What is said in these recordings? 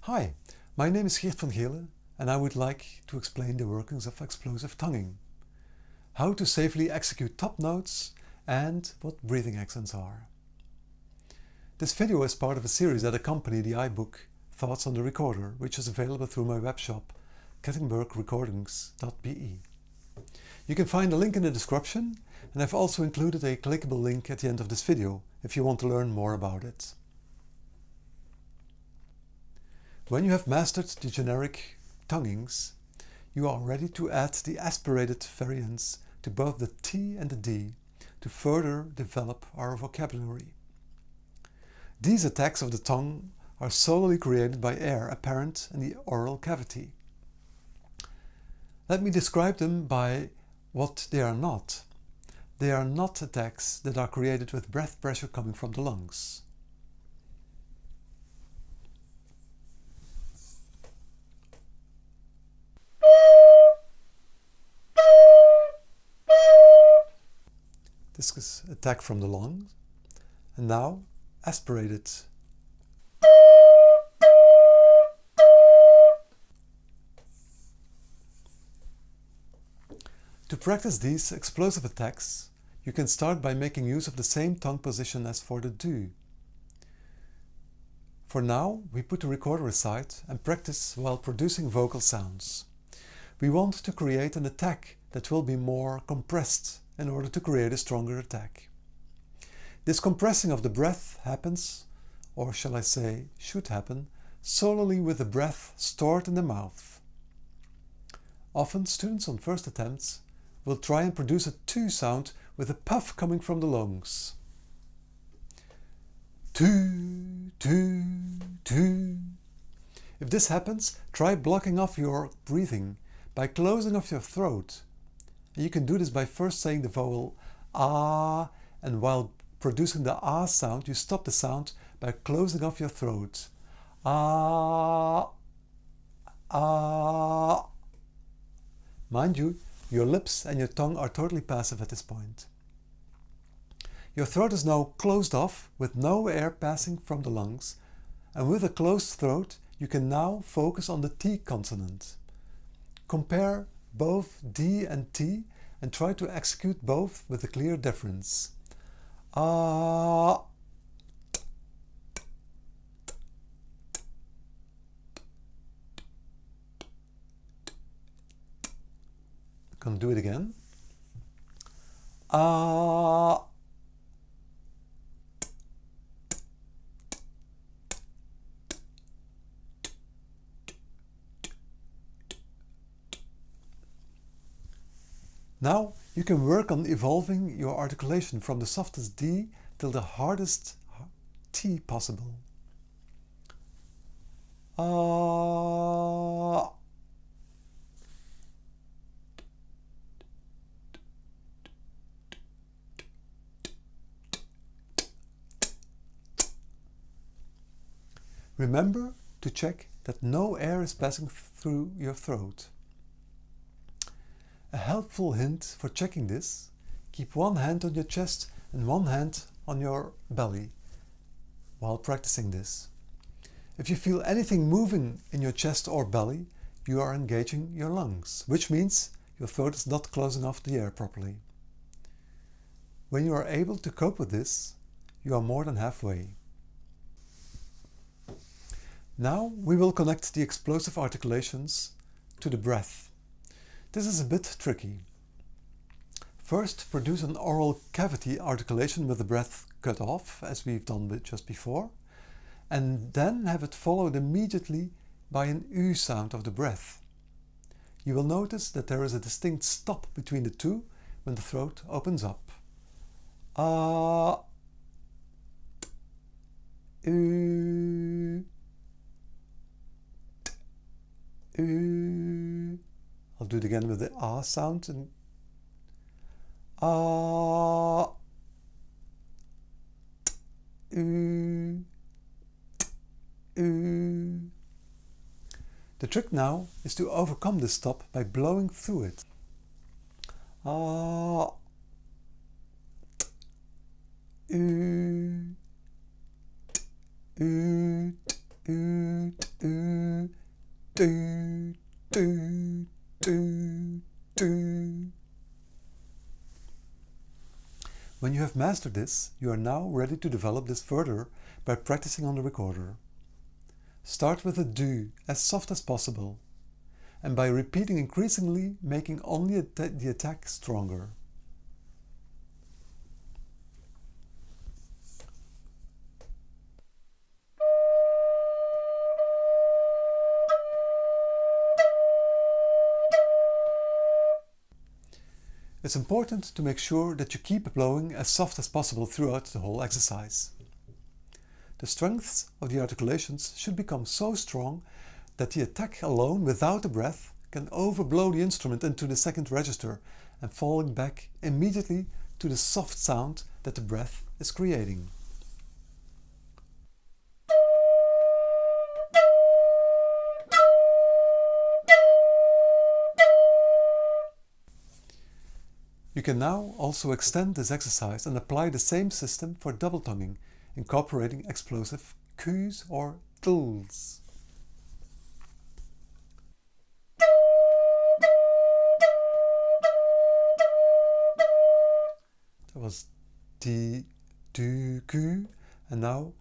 Hi, my name is Geert Van Gele and I would like to explain the workings of explosive tonguing, how to safely execute top notes and what breathing accents are. This video is part of a series that accompany the iBook Thoughts on the Recorder, which is available through my webshop kettingbergrecordings.be. You can find a link in the description, and I've also included a clickable link at the end of this video if you want to learn more about it. When you have mastered the generic tonguings, you are ready to add the aspirated variants to both the T and the D to further develop our vocabulary. These attacks of the tongue are solely created by air apparent in the oral cavity. Let me describe them by what they are not. They are not attacks that are created with breath pressure coming from the lungs. This is attack from the lungs, and now aspirated. To practice these explosive attacks, you can start by making use of the same tongue position as for the do. For now, we put the recorder aside and practice while producing vocal sounds. We want to create an attack that will be more compressed in order to create a stronger attack. This compressing of the breath happens, or shall I say, should happen, solely with the breath stored in the mouth. Often students on first attempts will try and produce a to sound with a puff coming from the lungs. To, to, to. If this happens, try blocking off your breathing by closing off your throat. And you can do this by first saying the vowel ah, and while producing the ah sound, you stop the sound by closing off your throat. Ah, ah. Mind you, your lips and your tongue are totally passive at this point. Your throat is now closed off with no air passing from the lungs, and with a closed throat you can now focus on the T consonant. Compare both D and T and try to execute both with a clear difference. Ah. I'm going to do it again. Ah. Now you can work on evolving your articulation from the softest D till the hardest T possible. Ah. Remember to check that no air is passing through your throat. A helpful hint for checking this: keep one hand on your chest and one hand on your belly while practicing this. If you feel anything moving in your chest or belly, you are engaging your lungs, which means your throat is not closing off the air properly. When you are able to cope with this, you are more than halfway. Now we will connect the explosive articulations to the breath. This is a bit tricky. First, produce an oral cavity articulation with the breath cut off, as we've done just before, and then have it followed immediately by an U sound of the breath. You will notice that there is a distinct stop between the two when the throat opens up. Ah, U, U. I'll do it again with the ah sound and ah, u, u. The trick now is to overcome this stop by blowing through it. Ah, u, u, u, u. When you have mastered this, you are now ready to develop this further by practicing on the recorder. Start with a do as soft as possible, and by repeating increasingly, making only the attack stronger. It's important to make sure that you keep blowing as soft as possible throughout the whole exercise. The strengths of the articulations should become so strong that the attack alone without the breath can overblow the instrument into the second register and falling back immediately to the soft sound that the breath is creating. You can now also extend this exercise and apply the same system for double tonguing, incorporating explosive Qs or tls. That was D, do, Q, and now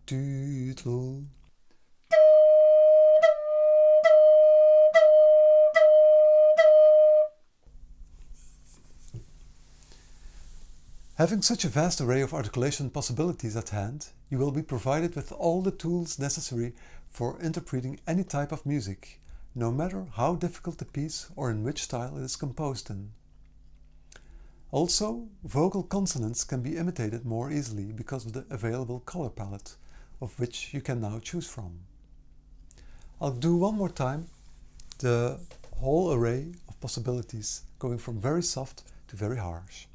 do, tl. Having such a vast array of articulation possibilities at hand, you will be provided with all the tools necessary for interpreting any type of music, no matter how difficult the piece or in which style it is composed in. Also, vocal consonants can be imitated more easily because of the available color palette, of which you can now choose from. I'll do one more time the whole array of possibilities, going from very soft to very harsh.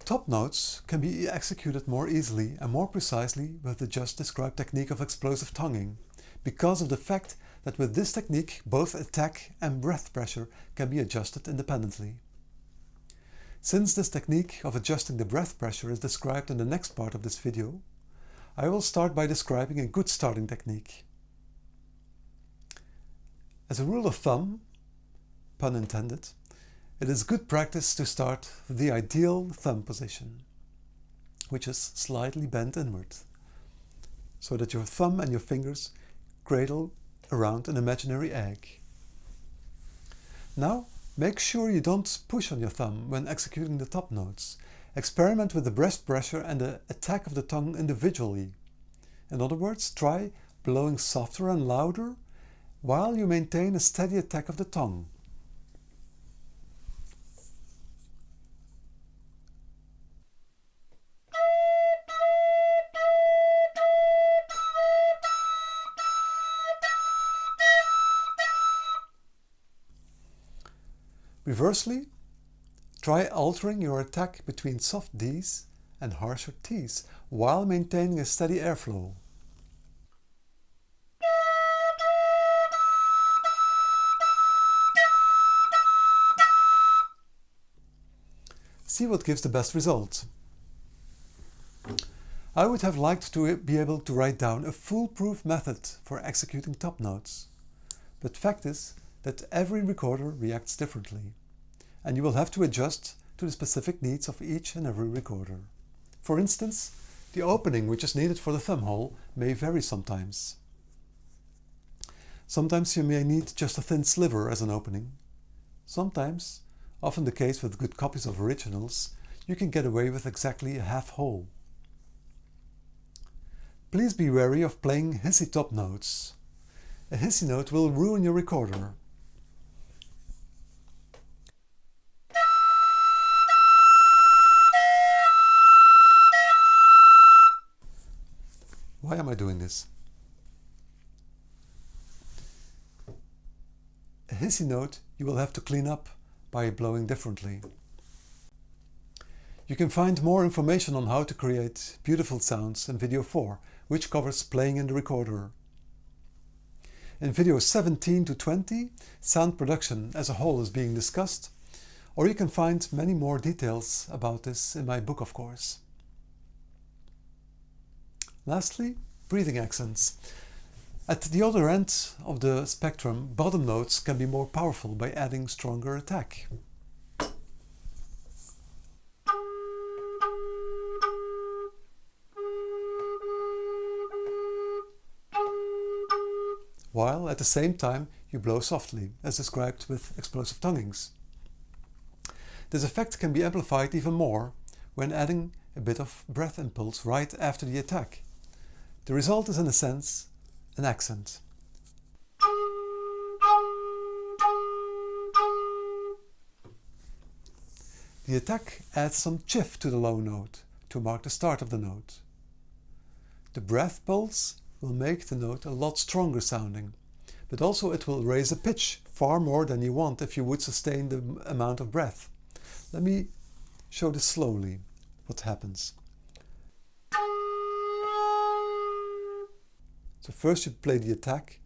Top notes can be executed more easily and more precisely with the just described technique of explosive tonguing, because of the fact that with this technique both attack and breath pressure can be adjusted independently. Since this technique of adjusting the breath pressure is described in the next part of this video, I will start by describing a good starting technique. As a rule of thumb, pun intended, it is good practice to start with the ideal thumb position, which is slightly bent inward, so that your thumb and your fingers cradle around an imaginary egg. Now, make sure you don't push on your thumb when executing the top notes. Experiment with the breath pressure and the attack of the tongue individually. In other words, try blowing softer and louder while you maintain a steady attack of the tongue. Reversely, try altering your attack between soft Ds and harsher Ts while maintaining a steady airflow. See what gives the best result. I would have liked to be able to write down a foolproof method for executing top notes, but fact is that every recorder reacts differently, and you will have to adjust to the specific needs of each and every recorder. For instance, the opening which is needed for the thumb hole may vary sometimes. Sometimes you may need just a thin sliver as an opening. Sometimes, often the case with good copies of originals, you can get away with exactly a half hole. Please be wary of playing hissy top notes. A hissy note will ruin your recorder. Why am I doing this? A hissy note you will have to clean up by blowing differently. You can find more information on how to create beautiful sounds in video 4, which covers playing in the recorder. In videos 17 to 20, sound production as a whole is being discussed, Or you can find many more details about this in my book, of course. Lastly, breathing accents. At the other end of the spectrum, bottom notes can be more powerful by adding stronger attack. While at the same time you blow softly, as described with explosive tonguings. This effect can be amplified even more when adding a bit of breath impulse right after the attack. The result is, in a sense, an accent. The attack adds some chiff to the low note to mark the start of the note. The breath pulse will make the note a lot stronger sounding, but also it will raise the pitch far more than you want if you would sustain the amount of breath. Let me show this slowly, what happens. So first you play the attack,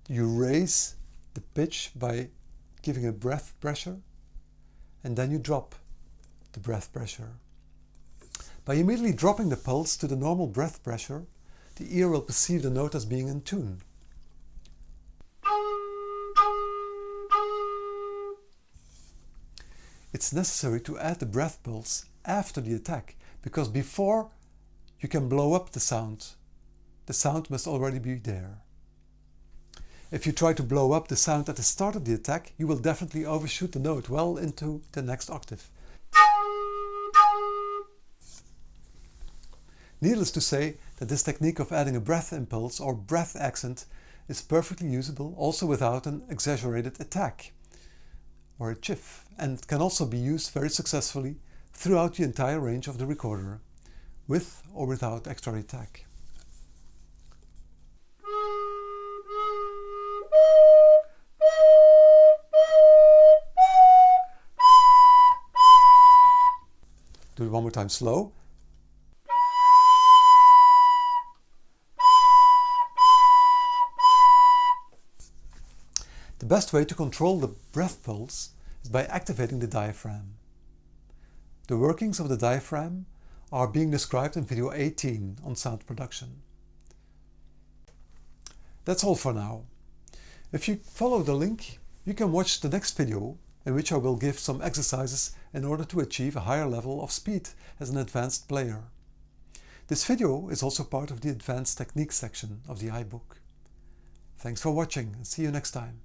you raise the pitch by giving a breath pressure, and then you drop the breath pressure. By immediately dropping the pulse to the normal breath pressure, the ear will perceive the note as being in tune. It's necessary to add the breath pulse after the attack, because before you can blow up the sound must already be there. If you try to blow up the sound at the start of the attack, you will definitely overshoot the note well into the next octave. Needless to say that this technique of adding a breath impulse or breath accent is perfectly usable also without an exaggerated attack or a chiff, and can also be used very successfully throughout the entire range of the recorder, with or without extra attack. Do it one more time slow. The best way to control the breath pulse is by activating the diaphragm. The workings of the diaphragm are being described in video 18 on sound production. That's all for now. If you follow the link, you can watch the next video in which I will give some exercises in order to achieve a higher level of speed as an advanced player. This video is also part of the advanced techniques section of the iBook. Thanks for watching and see you next time.